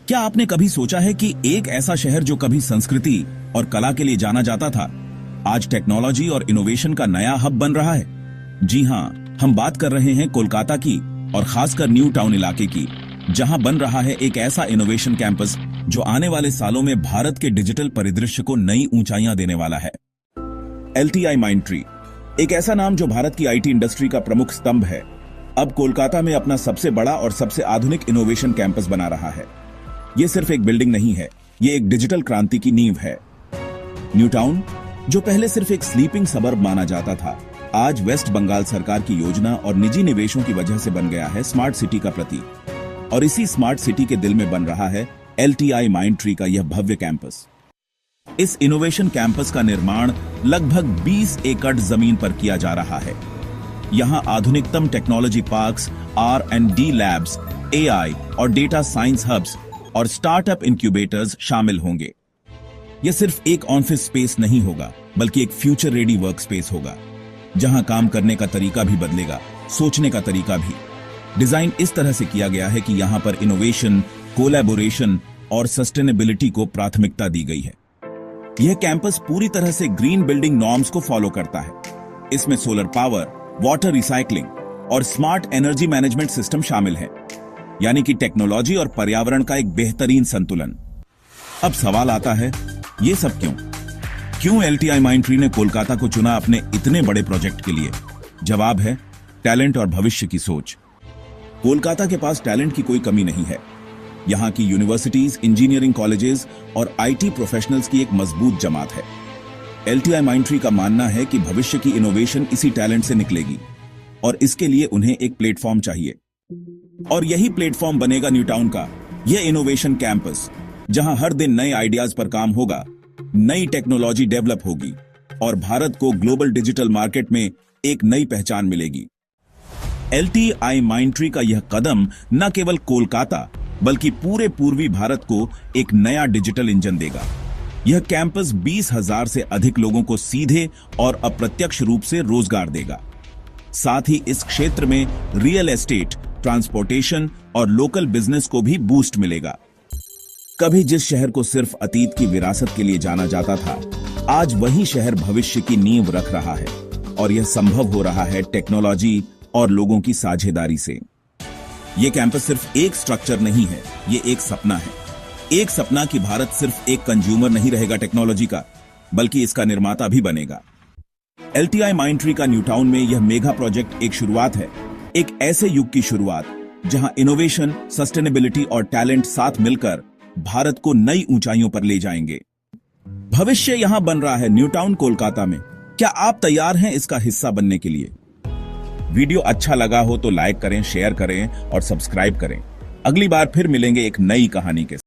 क्या आपने कभी सोचा है कि एक ऐसा शहर जो कभी संस्कृति और कला के लिए जाना जाता था, आज टेक्नोलॉजी और इनोवेशन का नया हब बन रहा है? जी हां, हम बात कर रहे हैं कोलकाता की और खासकर न्यू टाउन इलाके की, जहां बन रहा है एक ऐसा इनोवेशन कैंपस जो आने वाले सालों में भारत के डिजिटल परिदृश्य को नई ऊंचाइयां देने वाला है। LTI माइंडट्री, एक ऐसा नाम जो भारत की IT इंडस्ट्री का प्रमुख स्तंभ है, अब कोलकाता में अपना सबसे बड़ा और सबसे आधुनिक इनोवेशन कैंपस बना रहा है। यह सिर्फ एक बिल्डिंग नहीं है, यह एक डिजिटल क्रांति की नींव है। न्यू टाउन, जो पहले सिर्फ एक स्लीपिंग सबर्ब माना जाता था, आज वेस्ट बंगाल सरकार की योजना और निजी निवेशों की वजह से बन गया है स्मार्ट सिटी का प्रतीक। और इसी स्मार्ट सिटी के दिल में बन रहा है LTI माइंडट्री का यह भव्य कैंपस। इस इनोवेशन कैंपस का निर्माण लगभग 20 एकड़ जमीन पर किया जा रहा है। यहां आधुनिकतम technology parks, R&D labs, AI और डेटा साइंस हब्स और स्टार्टअप इंक्यूबेटर्स शामिल होंगे। यह सिर्फ एक ऑफिस स्पेस नहीं होगा, बल्कि एक फ्यूचर रेडी वर्क स्पेस होगा, जहां काम करने का तरीका भी बदलेगा, सोचने का तरीका भी। डिजाइन इस तरह से किया गया है कि यहां पर इनोवेशन, कोलैबोरेशन और सस्टेनेबिलिटी को प्राथमिकता दी गई है। यह कैंपस पूरी तरह से ग्रीन बिल्डिंग नॉर्म्स को फॉलो करता है। इसमें सोलर पावर, वाटर रिसाइकलिंग और स्मार्ट एनर्जी मैनेजमेंट सिस्टम शामिल है, यानी कि टेक्नोलॉजी और पर्यावरण का एक बेहतरीन संतुलन। अब सवाल आता है, ये सब क्यों LTI माइंडट्री ने कोलकाता को चुना अपने इतने बड़े प्रोजेक्ट के लिए? जवाब है टैलेंट और भविष्य की सोच। कोलकाता के पास टैलेंट की कोई कमी नहीं है। यहां की यूनिवर्सिटीज, इंजीनियरिंग कॉलेजेस और IT प्रोफेशनल्स की एक मजबूत जमात है। LTI माइंडट्री का मानना है कि भविष्य की इनोवेशन इसी टैलेंट से निकलेगी और इसके लिए उन्हें एक प्लेटफॉर्म चाहिए। और यही प्लेटफॉर्म बनेगा न्यू टाउन का यह इनोवेशन कैंपस, जहां हर दिन नए आइडियाज पर काम होगा, नई टेक्नोलॉजी डेवलप होगी और भारत को ग्लोबल डिजिटल मार्केट में एक नई पहचान मिलेगी। LTI माइंडट्री का यह कदम न केवल कोलकाता बल्कि पूरे पूर्वी भारत को एक नया डिजिटल इंजन देगा। यह कैंपस 20,000 से अधिक लोगों को सीधे और अप्रत्यक्ष रूप से रोजगार देगा। साथ ही इस क्षेत्र में रियल एस्टेट, ट्रांसपोर्टेशन और लोकल बिजनेस को भी बूस्ट मिलेगा। कभी जिस शहर को सिर्फ अतीत की विरासत के लिए जाना जाता था, आज वही शहर भविष्य की नींव रख रहा है और यह संभव हो रहा है टेक्नोलॉजी और लोगों की साझेदारी से। यह कैंपस सिर्फ एक स्ट्रक्चर नहीं है, यह एक सपना है। एक सपना कि भारत सिर्फ एक कंज्यूमर नहीं रहेगा टेक्नोलॉजी का, बल्कि इसका निर्माता भी बनेगा। LTI माइंडट्री का न्यू टाउन में यह मेगा प्रोजेक्ट एक शुरुआत है, एक ऐसे युग की शुरुआत जहां इनोवेशन, सस्टेनेबिलिटी और टैलेंट साथ मिलकर भारत को नई ऊंचाइयों पर ले जाएंगे। भविष्य यहां बन रहा है न्यू टाउन कोलकाता में। क्या आप तैयार हैं इसका हिस्सा बनने के लिए? वीडियो अच्छा लगा हो तो लाइक करें, शेयर करें और सब्सक्राइब करें। अगली बार फिर मिलेंगे एक नई कहानी के साथ।